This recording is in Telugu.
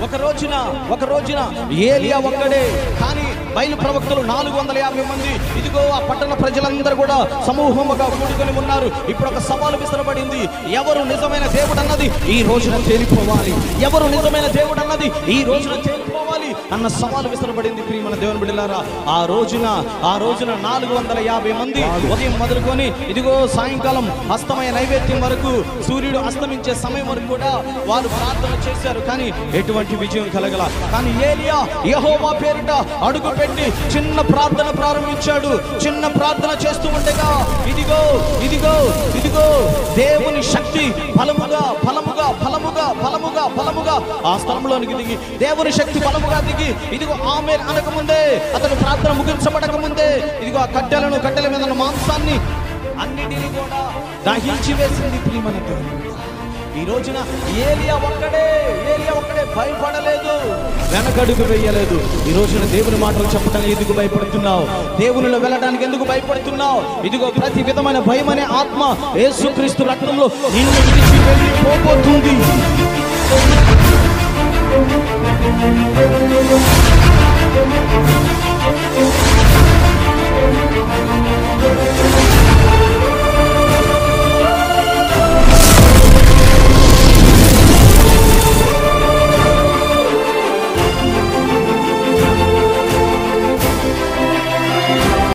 ఒక రోజున ఏలియా ఒక్కడే, కానీ బయలు ప్రవక్తలు 450 మంది. ఇదిగో ఆ పట్టణ ప్రజలందరూ కూడా సమూహముగా కూడుకొని ఉన్నారు. ఇప్పుడు ఒక సవాలు విసరబడింది. ఎవరు నిజమైన దేవుడు అన్నది ఈ రోజున తేలిపోవాలి, ఎవరు నిజమైన దేవుడు అన్నది ఈ రోజున తేలిపోవాలి అన్న సవాలు విసరబడింది. ప్రియమైన దేవుని బిడ్డలారా, ఆ రోజున 450 మంది ఉదయం మొదలుకొని ఇదిగో సాయంకాలం అస్తమయ నైవేద్యం వరకు, సూర్యుడు అస్తమించే సమయం వరకు కూడా వారు ప్రార్థన చేశారు. కానీ ఎటువంటి విజయం కలగల. కానీ ఏలియా యెహోవా పేరిట అడుగు పెట్టి చిన్న ప్రార్థన ప్రారంభించాడు. చిన్న ప్రార్థన చేస్తూ ఉండగా ఇదిగో ఇదిగో ఇదిగో దేవుని శక్తి బలముగా బలముగా బలముగా బలముగా బలముగా ఆ స్థలంలోనికి దిగి, దేవుని శక్తి బలముగా దిగి ఇదిగో ఆమేన్ అనకముందే, అతను ప్రార్థన ముగించబడక ముందే ఇదిగో ఆ కట్టెల మీద మాంసాన్ని అన్నిటినీ కూడా దహించి వేసింది. ప్రియమైన ఈ రోజున ఏలియా ఒక్కడే భయపడలేదు, వెనకడుగు వేయలేదు. ఈ రోజున దేవుని మాటలు చెప్పడానికి ఎందుకు భయపడుతున్నావు? దేవునిలో వెళ్ళడానికి ఎందుకు భయపడుతున్నావు? ఇదిగో ప్రతి విధమైన భయం అనే ఆత్మ యేసుక్రీస్తు రక్తంలో నిన్ను విడిచి వెళ్ళిపోతుంది.